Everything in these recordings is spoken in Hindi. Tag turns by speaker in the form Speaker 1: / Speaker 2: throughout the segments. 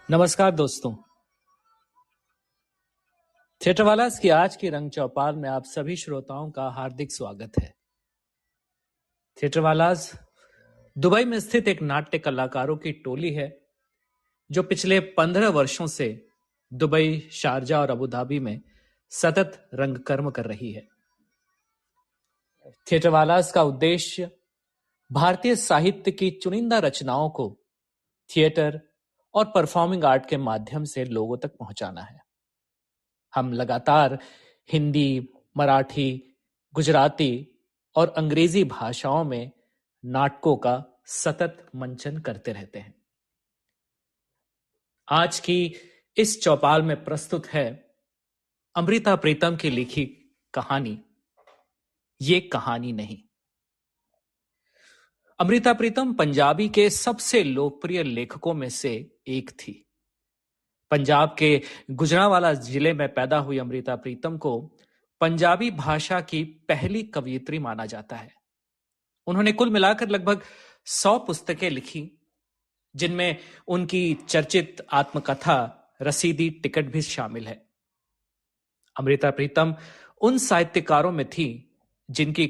Speaker 1: नमस्कार दोस्तों, थिएटरवालास की आज की रंग चौपाल में आप सभी श्रोताओं का हार्दिक स्वागत है। थिएटरवालास दुबई में स्थित एक नाट्य कलाकारों की टोली है जो पिछले 15 वर्षों से दुबई, शारजा और अबू धाबी में सतत रंगकर्म कर रही है। थिएटरवालास का उद्देश्य भारतीय साहित्य की चुनिंदा रचनाओं को थिएटर और परफॉर्मिंग आर्ट के माध्यम से लोगों तक पहुंचाना है। हम लगातार हिंदी, मराठी, गुजराती और अंग्रेजी भाषाओं में नाटकों का सतत मंचन करते रहते हैं। आज की इस चौपाल में प्रस्तुत है अमृता प्रीतम की लिखी कहानी ये कहानी नहीं। अमृता प्रीतम पंजाबी के सबसे लोकप्रिय लेखकों में से एक थी। पंजाब के गुजरांवाला जिले में पैदा हुई अमृता प्रीतम को पंजाबी भाषा की पहली कवयित्री माना जाता है। उन्होंने कुल मिलाकर लगभग 100 पुस्तकें लिखी, जिनमें उनकी चर्चित आत्मकथा रसीदी टिकट भी शामिल है। अमृता प्रीतम उन साहित्यकारों में थी जिनकी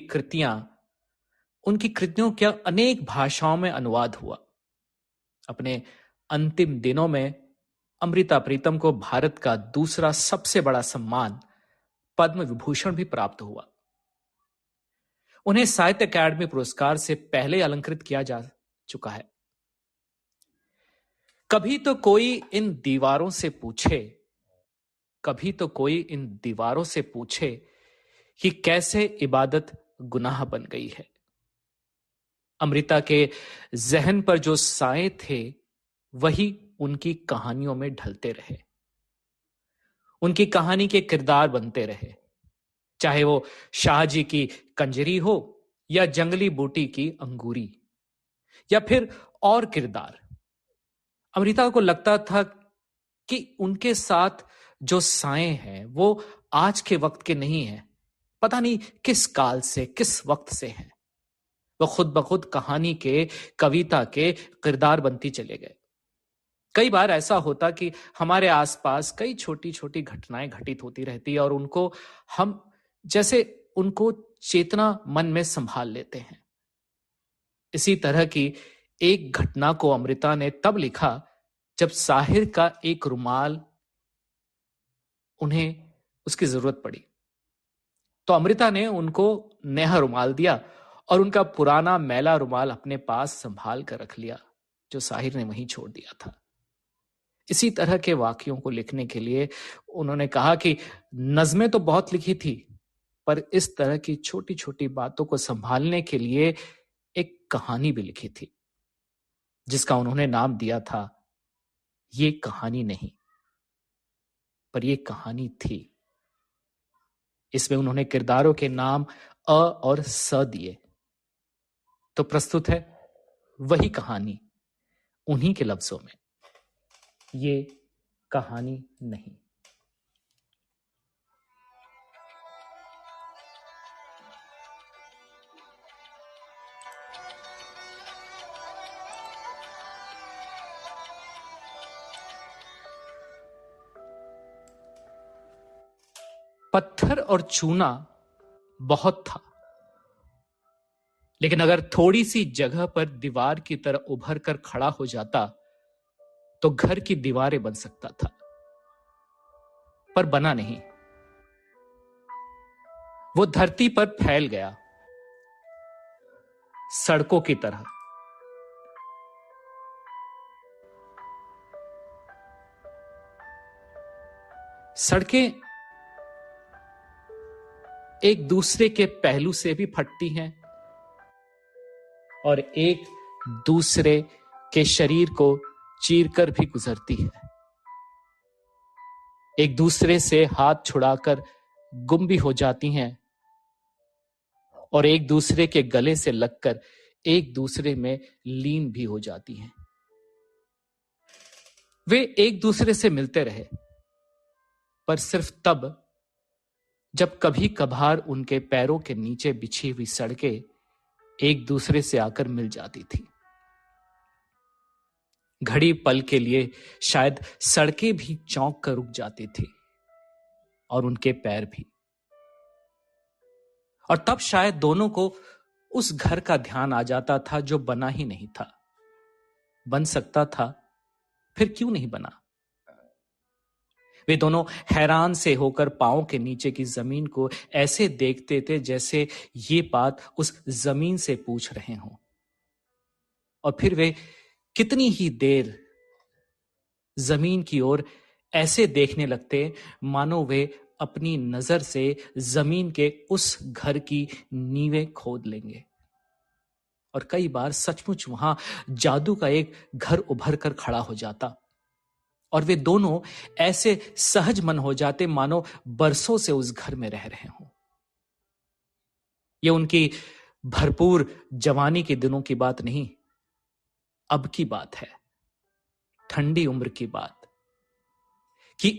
Speaker 1: उनकी कृतियों का अनेक भाषाओं में अनुवाद हुआ। अपने अंतिम दिनों में अमृता प्रीतम को भारत का दूसरा सबसे बड़ा सम्मान पद्म विभूषण भी प्राप्त हुआ। उन्हें साहित्य अकादमी पुरस्कार से पहले अलंकृत किया जा चुका है। कभी तो कोई इन दीवारों से पूछे कि कैसे इबादत गुनाह बन गई है। अमृता के जहन पर जो साए थे वही उनकी कहानियों में ढलते रहे, उनकी कहानी के किरदार बनते रहे, चाहे वो शाहजी की कंजरी हो या जंगली बूटी की अंगूरी या फिर और किरदार। अमृता को लगता था कि उनके साथ जो साए हैं वो आज के वक्त के नहीं हैं, पता नहीं किस काल से, किस वक्त से हैं। वो खुद ब खुद कहानी के, कविता के किरदार बनती चले गए। कई बार ऐसा होता कि हमारे आसपास कई छोटी छोटी घटनाएं घटित होती रहती और उनको चेतना मन में संभाल लेते हैं। इसी तरह की एक घटना को अमृता ने तब लिखा जब साहिर का एक रुमाल उन्हें उसकी जरूरत पड़ी। तो अमृता ने उनको नया रुमाल दिया और उनका पुराना मैला रुमाल अपने पास संभाल कर रख लिया, जो साहिर ने वहीं छोड़ दिया था। इसी तरह के वाक्यों को लिखने के लिए उन्होंने कहा कि नज़में तो बहुत लिखी थी, पर इस तरह की छोटी छोटी बातों को संभालने के लिए एक कहानी भी लिखी थी, जिसका उन्होंने नाम दिया था ये कहानी नहीं, पर ये कहानी थी। इसमें उन्होंने किरदारों के नाम अ और स दिए। तो प्रस्तुत है वही कहानी उन्हीं के लफ्जों में, ये कहानी नहीं। पत्थर और चूना बहुत था, लेकिन अगर थोड़ी सी जगह पर दीवार की तरह उभर कर खड़ा हो जाता तो घर की दीवारें बन सकता था, पर बना नहीं। वो धरती पर फैल गया, सड़कों की तरह। सड़कें एक दूसरे के पहलू से भी फटती हैं और एक दूसरे के शरीर को चीरकर भी गुजरती है। एक दूसरे से हाथ छुड़ाकर गुम भी हो जाती हैं और एक दूसरे के गले से लगकर एक दूसरे में लीन भी हो जाती हैं। वे एक दूसरे से मिलते रहे, पर सिर्फ तब जब कभी कभार उनके पैरों के नीचे बिछी हुई सड़कें एक दूसरे से आकर मिल जाती थी। घड़ी पल के लिए शायद सड़कें भी चौंक कर रुक जाती थी और उनके पैर भी। और तब शायद दोनों को उस घर का ध्यान आ जाता था जो बना ही नहीं था। बन सकता था, फिर क्यों नहीं बना? वे दोनों हैरान से होकर पांव के नीचे की जमीन को ऐसे देखते थे जैसे ये बात उस जमीन से पूछ रहे हों। और फिर वे कितनी ही देर जमीन की ओर ऐसे देखने लगते मानो वे अपनी नजर से जमीन के उस घर की नींवें खोद लेंगे। और कई बार सचमुच वहां जादू का एक घर उभर कर खड़ा हो जाता और वे दोनों ऐसे सहज मन हो जाते मानो बरसों से उस घर में रह रहे हों। ये उनकी भरपूर जवानी के दिनों की बात नहीं, अब की बात है, ठंडी उम्र की बात कि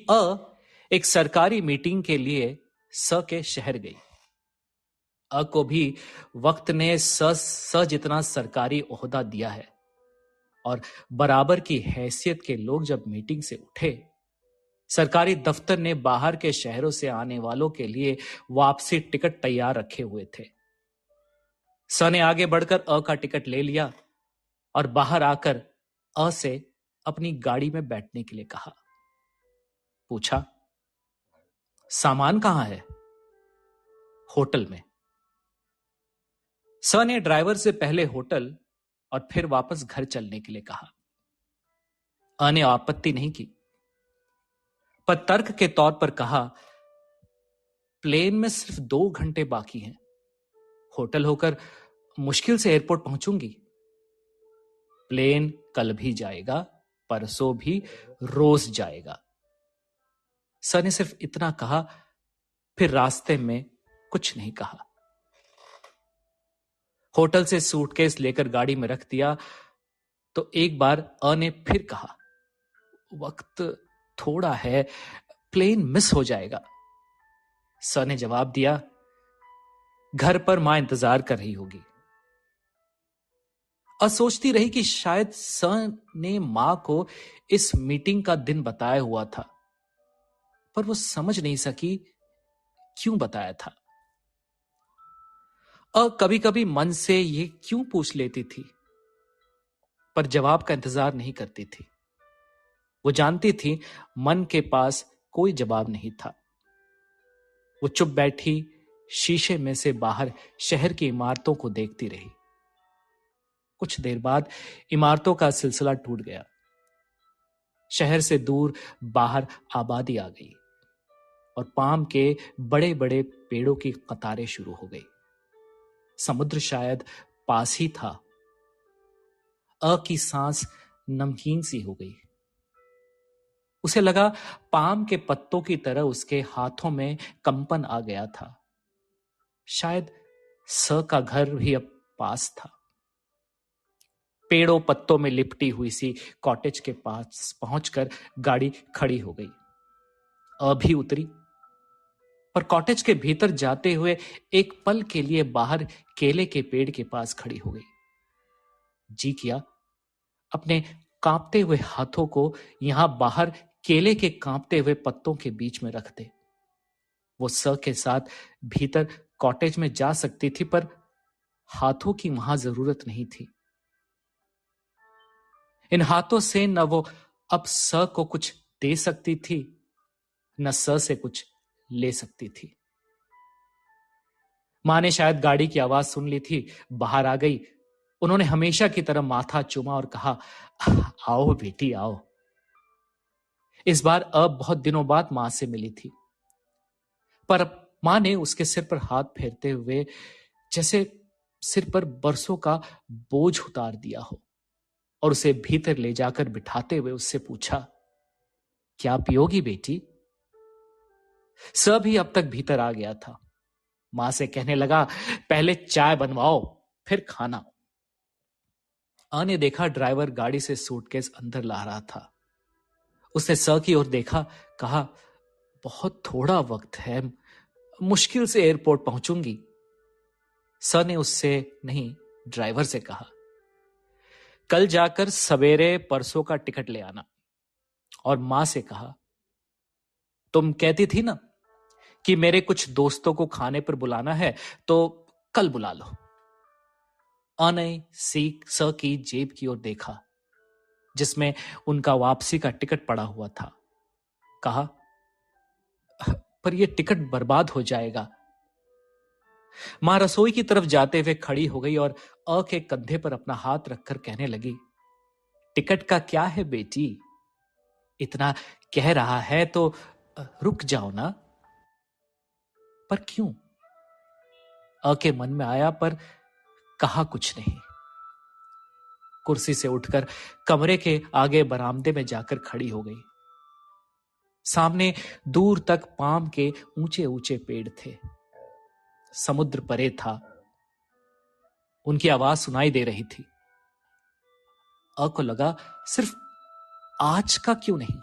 Speaker 1: एक सरकारी मीटिंग के लिए स के शहर गई। को भी वक्त ने स जितना सरकारी ओहदा दिया है और बराबर की हैसियत के लोग जब मीटिंग से उठे, सरकारी दफ्तर ने बाहर के शहरों से आने वालों के लिए वापसी टिकट तैयार रखे हुए थे। स ने आगे बढ़कर का टिकट ले लिया और बाहर आकर से अपनी गाड़ी में बैठने के लिए कहा। पूछा, सामान कहां है? होटल में। स ने ड्राइवर से पहले होटल और फिर वापस घर चलने के लिए कहा। ने आपत्ति नहीं की, पर तर्क के तौर पर कहा, प्लेन में सिर्फ 2 घंटे बाकी हैं। होटल होकर मुश्किल से एयरपोर्ट पहुंचूंगी। प्लेन कल भी जाएगा, परसों भी, रोज जाएगा। स ने सिर्फ इतना कहा, फिर रास्ते में कुछ नहीं कहा। होटल से सूटकेस लेकर गाड़ी में रख दिया तो एक बार ने फिर कहा, वक्त थोड़ा है, प्लेन मिस हो जाएगा। स ने जवाब दिया, घर पर मां इंतजार कर रही होगी। सोचती रही कि शायद स ने मां को इस मीटिंग का दिन बताया हुआ था, पर वो समझ नहीं सकी क्यों बताया था। कभी कभी मन से ये क्यों पूछ लेती थी, पर जवाब का इंतजार नहीं करती थी। वो जानती थी मन के पास कोई जवाब नहीं था। वो चुप बैठी शीशे में से बाहर शहर की इमारतों को देखती रही। कुछ देर बाद इमारतों का सिलसिला टूट गया। शहर से दूर बाहर आबादी आ गई और पाम के बड़े बड़े पेड़ों की कतारें शुरू हो गई। समुद्र शायद पास ही था। की सांस नमकीन सी हो गई। उसे लगा पाम के पत्तों की तरह उसके हाथों में कंपन आ गया था। शायद स का घर भी अब पास था। पेड़ों पत्तों में लिपटी हुई सी कॉटेज के पास पहुंचकर गाड़ी खड़ी हो गई। भी उतरी, पर कॉटेज के भीतर जाते हुए एक पल के लिए बाहर केले के पेड़ के पास खड़ी हो गई। जी किया अपने कांपते हुए हाथों को यहां बाहर केले के कांपते हुए पत्तों के बीच में रख दे। वो स के साथ भीतर कॉटेज में जा सकती थी, पर हाथों की वहां जरूरत नहीं थी। इन हाथों से न वो अब स को कुछ दे सकती थी, न स से कुछ ले सकती थी। मां ने शायद गाड़ी की आवाज सुन ली थी, बाहर आ गई। उन्होंने हमेशा की तरह माथा चूमा और कहा, आओ बेटी आओ। इस बार बहुत दिनों बाद मां से मिली थी, पर मां ने उसके सिर पर हाथ फेरते हुए जैसे सिर पर बरसों का बोझ उतार दिया हो और उसे भीतर ले जाकर बिठाते हुए उससे पूछा, क्या पियोगी बेटी? सब ही अब तक भीतर आ गया था। मां से कहने लगा, पहले चाय बनवाओ, फिर खाना। ने देखा ड्राइवर गाड़ी से सूटकेस अंदर ला रहा था। उसने की ओर देखा, कहा, बहुत थोड़ा वक्त है, मुश्किल से एयरपोर्ट पहुंचूंगी। ने उससे नहीं, ड्राइवर से कहा, कल जाकर सवेरे परसों का टिकट ले आना। और मां से कहा, तुम कहती थी ना कि मेरे कुछ दोस्तों को खाने पर बुलाना है, तो कल बुला लो। ने की जेब की ओर देखा जिसमें उनका वापसी का टिकट पड़ा हुआ था। कहा, पर यह टिकट बर्बाद हो जाएगा। मां रसोई की तरफ जाते हुए खड़ी हो गई और के कंधे पर अपना हाथ रखकर कहने लगी, टिकट का क्या है बेटी? इतना कह रहा है तो रुक जाओ ना। पर क्यों? के मन में आया, पर कहा कुछ नहीं। कुर्सी से उठकर कमरे के आगे बरामदे में जाकर खड़ी हो गई। सामने दूर तक पाम के ऊंचे ऊंचे पेड़ थे। समुद्र परे था। उनकी आवाज सुनाई दे रही थी। को लगा, सिर्फ आज का क्यों नहीं?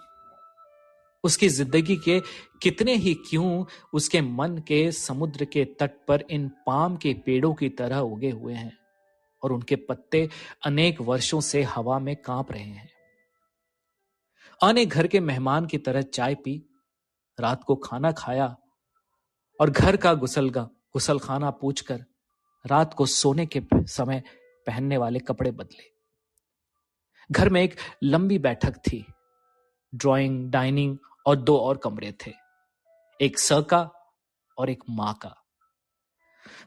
Speaker 1: उसकी जिंदगी के कितने ही क्यों उसके मन के समुद्र के तट पर इन पाम के पेड़ों की तरह उगे हुए हैं और उनके पत्ते अनेक वर्षों से हवा में कांप रहे हैं। ने घर के मेहमान की तरह चाय पी, रात को खाना खाया और घर का गुसलखाना पूछकर रात को सोने के समय पहनने वाले कपड़े बदले। घर में एक लंबी बैठक थी। ड्राइंग, डाइनिंग और 2 और कमरे थे, एक का और एक मां का।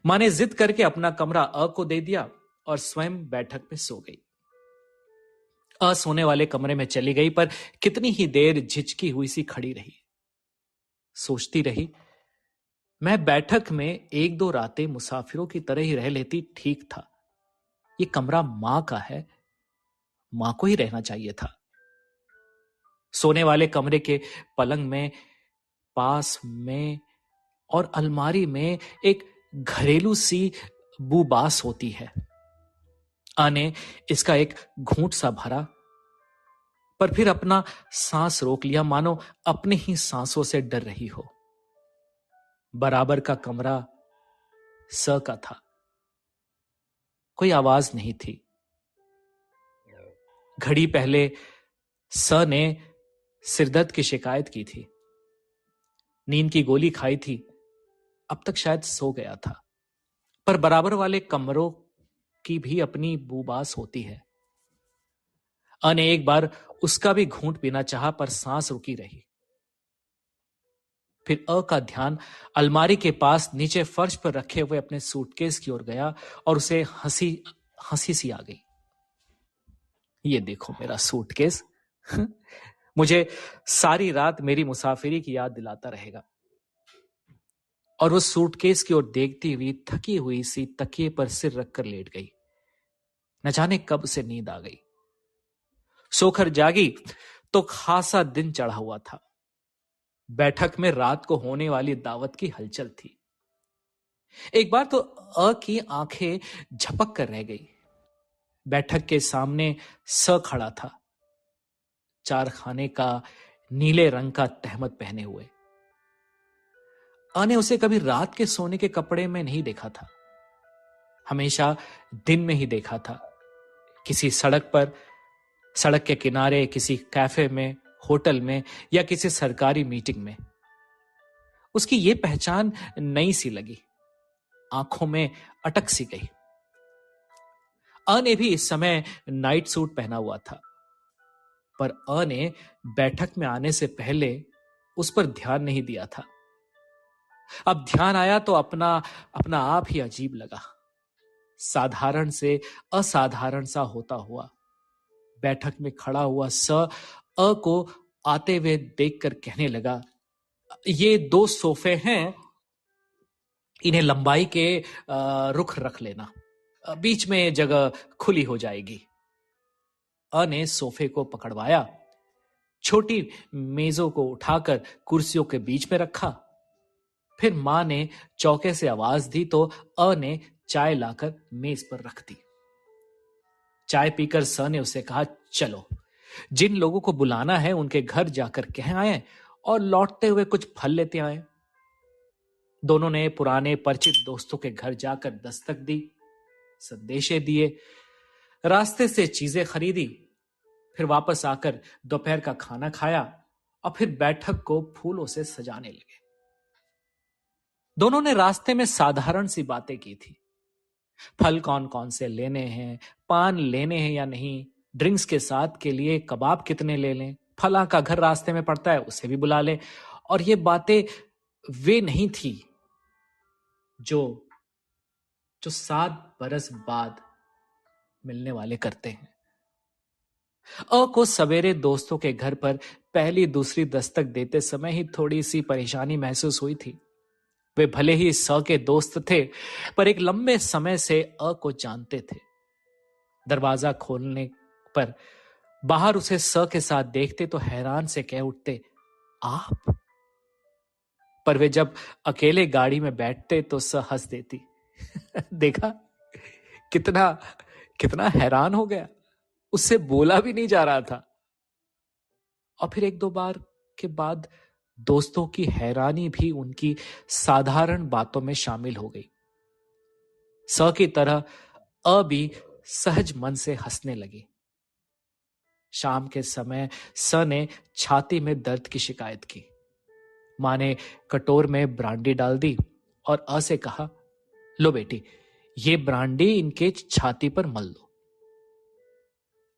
Speaker 1: मां ने जिद करके अपना कमरा को दे दिया और स्वयं बैठक में सो गई। सोने वाले कमरे में चली गई, पर कितनी ही देर झिझकी हुई सी खड़ी रही। सोचती रही, मैं बैठक में 1-2 रातें मुसाफिरों की तरह ही रह लेती ठीक था। ये कमरा मां का है, मां को ही रहना चाहिए था। सोने वाले कमरे के पलंग में, पास में और अलमारी में एक घरेलू सी बूबास होती है। ने इसका एक घूंट सा भरा, पर फिर अपना सांस रोक लिया, मानो अपनी ही सांसों से डर रही हो। बराबर का कमरा का था। कोई आवाज नहीं थी। घड़ी पहले ने सिरदर्द की शिकायत की थी, नींद की गोली खाई थी, अब तक शायद सो गया था। पर बराबर वाले कमरों की भी अपनी बूबास होती है। ने एक बार उसका भी घूंट पीना चाहा, पर सांस रुकी रही। फिर का ध्यान अलमारी के पास नीचे फर्श पर रखे हुए अपने सूटकेस की ओर गया और उसे हंसी सी आ गई। ये देखो मेरा सूटकेस, मुझे सारी रात मेरी मुसाफिरी की याद दिलाता रहेगा। और वो सूटकेस की ओर देखती हुई थकी हुई सी तकिए पर सिर रखकर लेट गई। न जाने कब से नींद आ गई। सोकर जागी तो खासा दिन चढ़ा हुआ था। बैठक में रात को होने वाली दावत की हलचल थी। एक बार तो की आंखें झपक कर रह गई। बैठक के सामने खड़ा था, 4 खाने का नीले रंग का तहमद पहने हुए। ने उसे कभी रात के सोने के कपड़े में नहीं देखा था, हमेशा दिन में ही देखा था। किसी सड़क पर, सड़क के किनारे, किसी कैफे में, होटल में या किसी सरकारी मीटिंग में। उसकी यह पहचान नई सी लगी, आंखों में अटक सी गई। ने भी इस समय नाइट सूट पहना हुआ था, पर ने बैठक में आने से पहले उस पर ध्यान नहीं दिया था। अब ध्यान आया तो अपना अपना आप ही अजीब लगा। साधारण से असाधारण सा होता हुआ बैठक में खड़ा हुआ को आते हुए देखकर कहने लगा, ये 2 सोफे हैं, इन्हें लंबाई के रुख रख लेना, बीच में जगह खुली हो जाएगी। ने सोफे को पकड़वाया, छोटी मेजों को उठाकर कुर्सियों के बीच में रखा। फिर मां ने चौके से आवाज दी तो ने चाय लाकर मेज पर रख दी। चाय पीकर ने उसे कहा, चलो जिन लोगों को बुलाना है उनके घर जाकर कह आए और लौटते हुए कुछ फल लेते आए। दोनों ने पुराने परिचित दोस्तों के घर जाकर दस्तक दी, संदेशे दिए, रास्ते से चीजें खरीदी, फिर वापस आकर दोपहर का खाना खाया और फिर बैठक को फूलों से सजाने लगे। दोनों ने रास्ते में साधारण सी बातें की थी। फल कौन कौन से लेने हैं, पान लेने हैं या नहीं, ड्रिंक्स के साथ के लिए कबाब कितने ले लें, फला का घर रास्ते में पड़ता है उसे भी बुला लें। और ये बातें वे नहीं थी जो 7 बरस बाद मिलने वाले करते हैं। को सवेरे दोस्तों के घर पर पहली दूसरी दस्तक देते समय ही थोड़ी सी परेशानी महसूस हुई थी। वे भले ही के दोस्त थे, पर एक लंबे समय से को जानते थे। दरवाजा खोलने पर बाहर उसे के साथ देखते तो हैरान से कह उठते, आप? पर वे जब अकेले गाड़ी में बैठते तो हंस देती। देखा, कितना कितना हैरान हो गया, उससे बोला भी नहीं जा रहा था। और फिर 1-2 बार के बाद दोस्तों की हैरानी भी उनकी साधारण बातों में शामिल हो गई। की तरह भी सहज मन से हंसने लगी। शाम के समय ने छाती में दर्द की शिकायत की। मां ने कटोर में ब्रांडी डाल दी और से कहा, लो बेटी, ये ब्रांडी इनके छाती पर मल दो।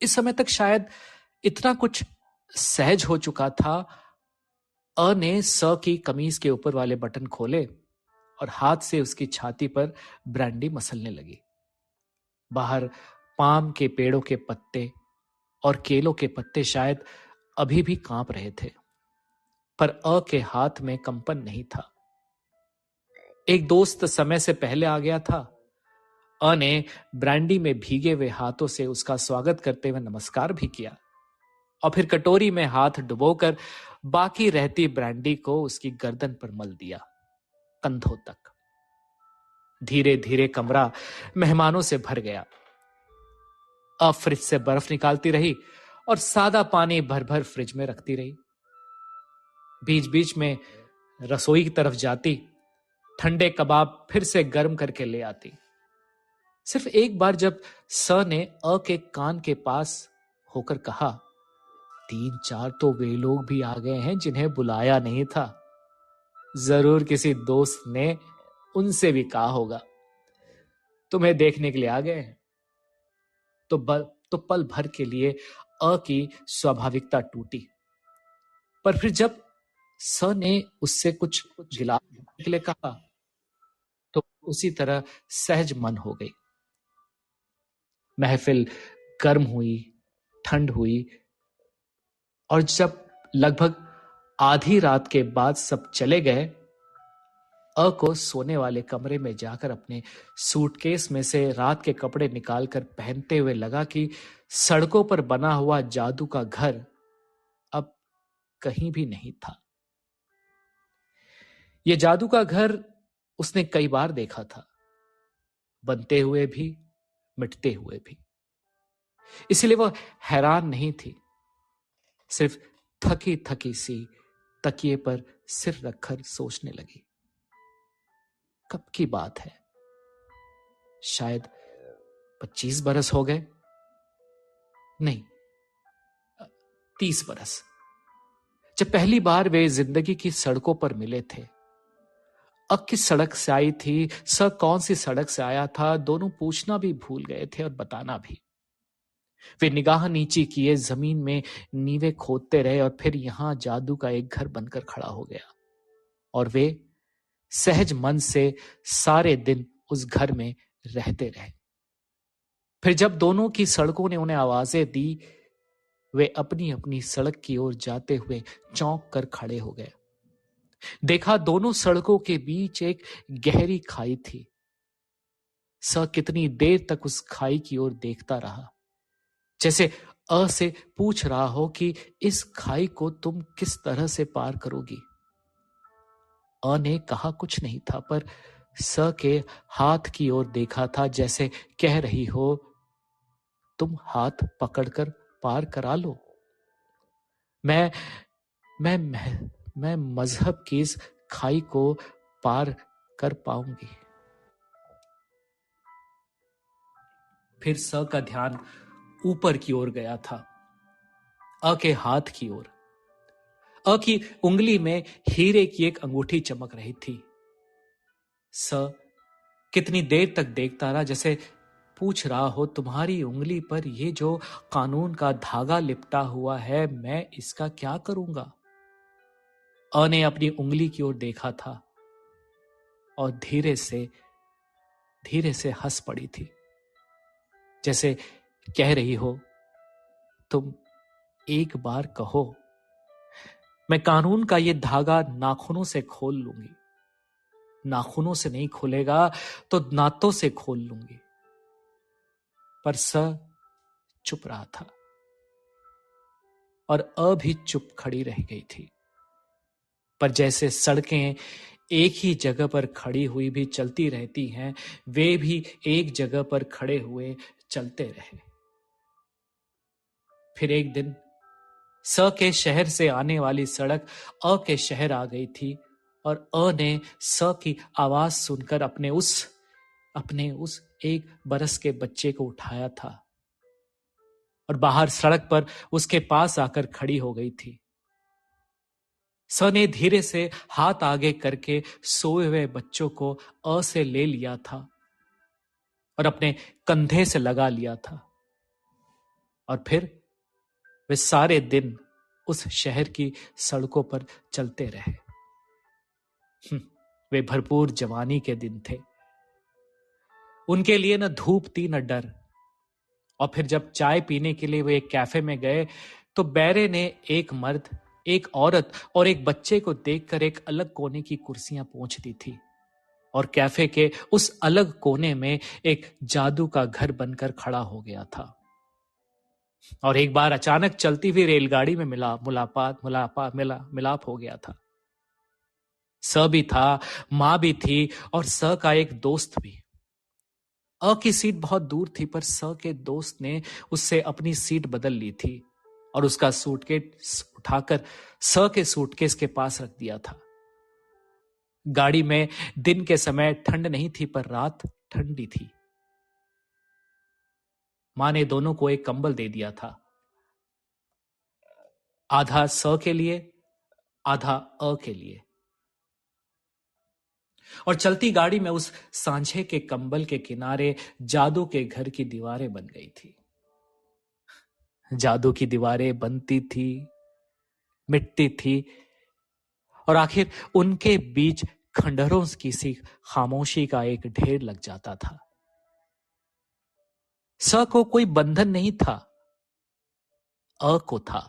Speaker 1: इस समय तक शायद इतना कुछ सहज हो चुका था। ने की कमीज के ऊपर वाले बटन खोले और हाथ से उसकी छाती पर ब्रांडी मसलने लगी। बाहर पाम के पेड़ों के पत्ते और केलों के पत्ते शायद अभी भी कांप रहे थे, पर के हाथ में कंपन नहीं था। एक दोस्त समय से पहले आ गया था। ने ब्रांडी में भीगे हुए हाथों से उसका स्वागत करते हुए नमस्कार भी किया और फिर कटोरी में हाथ डुबोकर बाकी रहती ब्रांडी को उसकी गर्दन पर मल दिया, कंधों तक। धीरे धीरे कमरा मेहमानों से भर गया। फ्रिज से बर्फ निकालती रही और सादा पानी भर भर फ्रिज में रखती रही। बीच बीच में रसोई की तरफ जाती, ठंडे कबाब फिर से गर्म करके ले आती। सिर्फ एक बार जब ने के कान के पास होकर कहा, 3-4 तो वे लोग भी आ गए हैं जिन्हें बुलाया नहीं था। जरूर किसी दोस्त ने उनसे भी कहा होगा, तुम्हें देखने के लिए आ गए हैं। तो पल भर के लिए की स्वाभाविकता टूटी। पर फिर जब ने उससे कुछ गिलाने के लिए कहा तो उसी तरह सहज मन हो गई। महफिल गर्म हुई, ठंड हुई और जब लगभग आधी रात के बाद सब चले गए, को सोने वाले कमरे में जाकर अपने सूटकेस में से रात के कपड़े निकालकर पहनते हुए लगा कि सड़कों पर बना हुआ जादू का घर अब कहीं भी नहीं था। यह जादू का घर उसने कई बार देखा था, बनते हुए भी, मिटते हुए भी। इसलिए वह हैरान नहीं थी, सिर्फ थकी थकी सी तकिए पर सिर रखकर सोचने लगी। कब की बात है? शायद 25 बरस हो गए, नहीं 30 बरस, जब पहली बार वे जिंदगी की सड़कों पर मिले थे। किस सड़क से आई थी, कौन सी सड़क से आया था, दोनों पूछना भी भूल गए थे और बताना भी। वे निगाह नीचे किए जमीन में नींवें खोदते रहे और फिर यहां जादू का एक घर बनकर खड़ा हो गया और वे सहज मन से सारे दिन उस घर में रहते रहे। फिर जब दोनों की सड़कों ने उन्हें आवाजें दी वे अपनी अपनी सड़क की ओर जाते हुए चौंक कर खड़े हो गए। देखा दोनों सड़कों के बीच एक गहरी खाई थी। स कितनी देर तक उस खाई की ओर देखता रहा, जैसे अ से पूछ रहा हो कि इस खाई को तुम किस तरह से पार करोगी। अ ने कहा कुछ नहीं था, पर स के हाथ की ओर देखा था, जैसे कह रही हो तुम हाथ पकड़कर पार करा लो। मैं मैं मैं, मैं मजहब की इस खाई को पार कर पाऊंगी। फिर स का ध्यान ऊपर की ओर गया था, अ के हाथ की ओर। अ की उंगली में हीरे की एक अंगूठी चमक रही थी। स कितनी देर तक देखता रहा, जैसे पूछ रहा हो तुम्हारी उंगली पर ये जो कानून का धागा लिपटा हुआ है, मैं इसका क्या करूंगा। अ ने अपनी उंगली की ओर देखा था और धीरे से हंस पड़ी थी, जैसे कह रही हो तुम एक बार कहो, मैं कानून का ये धागा नाखूनों से खोल लूंगी। नाखूनों से नहीं खुलेगा तो दांतों से खोल लूंगी। पर स चुप रहा था और अ भी चुप खड़ी रह गई थी। पर जैसे सड़कें एक ही जगह पर खड़ी हुई भी चलती रहती हैं, वे भी एक जगह पर खड़े हुए चलते रहे। फिर एक दिन स के शहर से आने वाली सड़क अ के शहर आ गई थी और अ ने स की आवाज सुनकर अपने उस 1 बरस के बच्चे को उठाया था और बाहर सड़क पर उसके पास आकर खड़ी हो गई थी। स ने धीरे से हाथ आगे करके सोए हुए बच्चों को अ से ले लिया था और अपने कंधे से लगा लिया था। और फिर वे सारे दिन उस शहर की सड़कों पर चलते रहे। वे भरपूर जवानी के दिन थे। उनके लिए न धूप थी न डर। और फिर जब चाय पीने के लिए वे एक कैफे में गए तो बैरे ने एक मर्द, एक औरत और एक बच्चे को देखकर एक अलग कोने की कुर्सियां पोंछ दी थी और कैफे के उस अलग कोने में एक जादू का घर बनकर खड़ा हो गया था। और एक बार अचानक चलती हुई रेलगाड़ी में मिलाप हो गया था। स भी था, मां भी थी और स का एक दोस्त भी। अ की सीट बहुत दूर थी, पर स के दोस्त ने उससे अपनी सीट बदल ली थी और उसका सूटकेस उठाकर स के सूटकेस के पास रख दिया था। गाड़ी में दिन के समय ठंड नहीं थी, पर रात ठंडी थी। मां ने दोनों को एक कंबल दे दिया था, आधा स के लिए, आधा अ के लिए। और चलती गाड़ी में उस सांझे के कंबल के किनारे जादू के घर की दीवारें बन गई थी। जादू की दीवारें बनती थी, मिटती थी और आखिर उनके बीच खंडहरों की सी खामोशी का एक ढेर लग जाता था। स को कोई बंधन नहीं था, अ को था,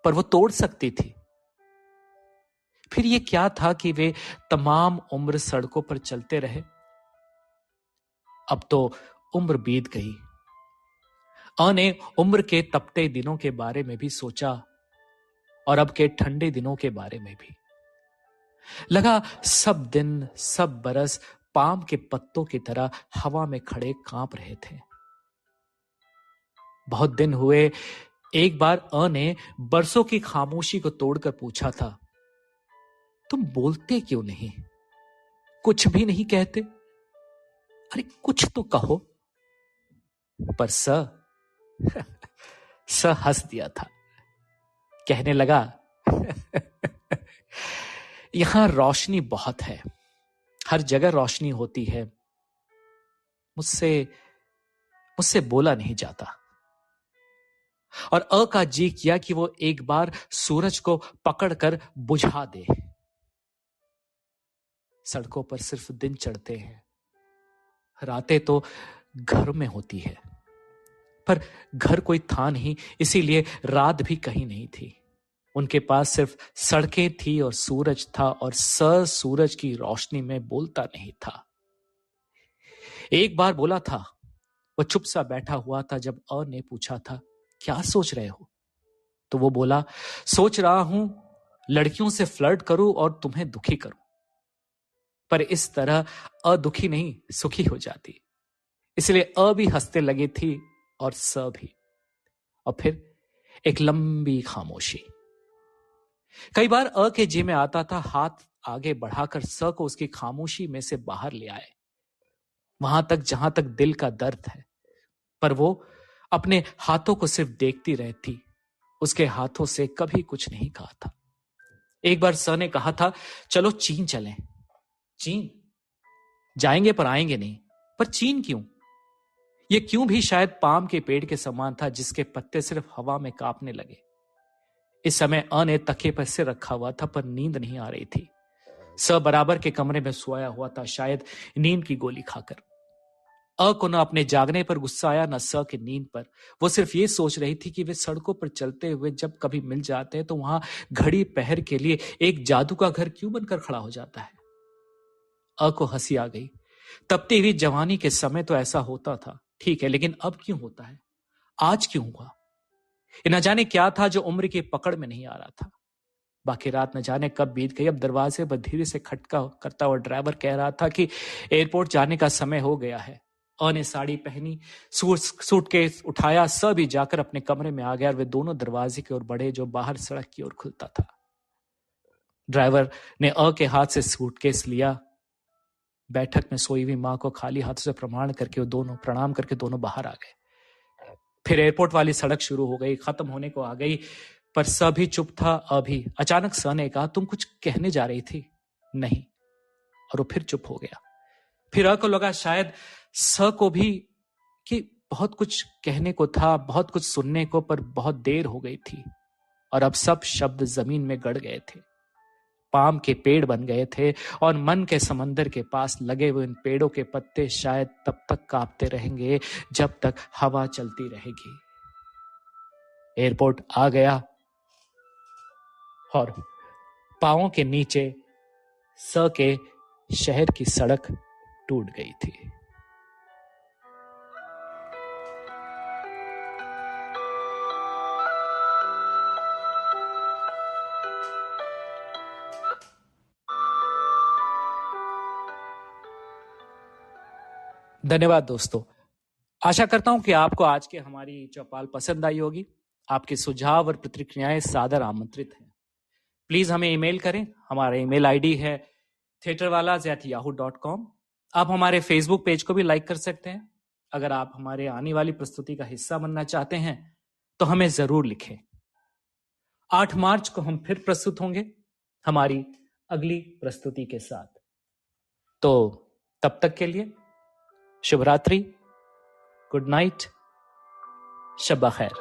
Speaker 1: पर वो तोड़ सकती थी। फिर ये क्या था कि वे तमाम उम्र सड़कों पर चलते रहे। अब तो उम्र बीत गई। अ ने उम्र के तपते दिनों के बारे में भी सोचा और अब के ठंडे दिनों के बारे में भी। लगा सब दिन, सब बरस पाम के पत्तों की तरह हवा में खड़े कांप रहे थे। बहुत दिन हुए। एक बार अ ने बरसों की खामोशी को तोड़कर पूछा था, तुम बोलते क्यों नहीं? कुछ भी नहीं कहते? अरे कुछ तो कहो। पर स हंस दिया था, कहने लगा यहां रोशनी बहुत है, हर जगह रोशनी होती है, मुझसे मुझसे बोला नहीं जाता। और अ का जी किया कि वो एक बार सूरज को पकड़कर बुझा दे। सड़कों पर सिर्फ दिन चढ़ते हैं, रातें तो घर में होती है। पर घर कोई था नहीं, इसीलिए रात भी कहीं नहीं थी। उनके पास सिर्फ सड़कें थी और सूरज था, और सूरज की रोशनी में बोलता नहीं था। एक बार बोला था। वह चुप सा बैठा हुआ था जब अ ने पूछा था, क्या सोच रहे हो? तो वो बोला, सोच रहा हूं लड़कियों से फ्लर्ट करूं और तुम्हें दुखी करूं। पर इस तरह अ दुखी नहीं, सुखी हो जाती। इसलिए अ भी हंसते लगी थी और स भी। और फिर एक लंबी खामोशी। कई बार अ के जी में आता था हाथ आगे बढ़ाकर स को उसकी खामोशी में से बाहर ले आए, वहां तक जहां तक दिल का दर्द है। पर वो अपने हाथों को सिर्फ देखती रहती, उसके हाथों से कभी कुछ नहीं कहा था। एक बार स ने कहा था, चलो चीन चलें। चीन जाएंगे पर आएंगे नहीं। पर चीन क्यों? ये क्यों भी शायद पाम के पेड़ के समान था जिसके पत्ते सिर्फ हवा में कांपने लगे। इस समय अ ने तकिए पर सिर रखा हुआ था, पर नींद नहीं आ रही थी। स बराबर के कमरे में सोया हुआ था, शायद नींद की गोली खाकर। अ को न अपने जागने पर गुस्सा आया, न स की नींद पर। वो सिर्फ ये सोच रही थी कि वे सड़कों पर चलते हुए जब कभी मिल जाते हैं तो वहां घड़ी पहर के लिए एक जादू का घर क्यों बनकर खड़ा हो जाता है। अ को हंसी आ गई। तपती हुई जवानी के समय तो ऐसा होता था, ठीक है, लेकिन अब क्यों होता है? आज क्यों हुआ? ये न जाने क्या था जो उम्र की पकड़ में नहीं आ रहा था। बाकी रात न जाने कब बीत गई। अब दरवाजे पर धीरे से खटका करता हुआ ड्राइवर कह रहा था कि एयरपोर्ट जाने का समय हो गया है। अ ने साड़ी पहनी, सूटकेस उठाया, स भी जाकर अपने कमरे में आ गया और वे दोनों दरवाजे की ओर बढ़े जो बाहर सड़क की ओर खुलता था। ड्राइवर ने अ के हाथ से सूटकेस लिया। बैठक में सोई हुई मां को खाली हाथों से प्रणाम करके दोनों बाहर आ गए। फिर एयरपोर्ट वाली सड़क शुरू हो गई, खत्म होने को आ गई, पर स भी चुप था। अभी अचानक स ने कहा, तुम कुछ कहने जा रही थी? नहीं। और वो फिर चुप हो गया। फिर अ को लगा शायद स को भी कि बहुत कुछ कहने को था, बहुत कुछ सुनने को, पर बहुत देर हो गई थी और अब सब शब्द जमीन में गड़ गए थे, पाम के पेड़ बन गए थे और मन के समंदर के पास लगे हुए इन पेड़ों के पत्ते शायद तब तक कांपते रहेंगे जब तक हवा चलती रहेगी। एयरपोर्ट आ गया और पांवों के नीचे स के शहर की सड़क टूट गई थी। धन्यवाद दोस्तों। आशा करता हूं कि आपको आज की हमारी चौपाल पसंद आई होगी। आपके सुझाव और प्रतिक्रियाएं सादर आमंत्रित हैं। प्लीज हमें ईमेल करें। हमारा ईमेल आईडी है theaterwalas@yahoo.com। आप हमारे फेसबुक पेज को भी लाइक कर सकते हैं। अगर आप हमारे आने वाली प्रस्तुति का हिस्सा बनना चाहते हैं तो हमें जरूर लिखें। 8 मार्च को हम फिर प्रस्तुत होंगे हमारी अगली प्रस्तुति के साथ। तो तब तक के लिए शुभ रात्रि, गुड नाइट, शब खैर।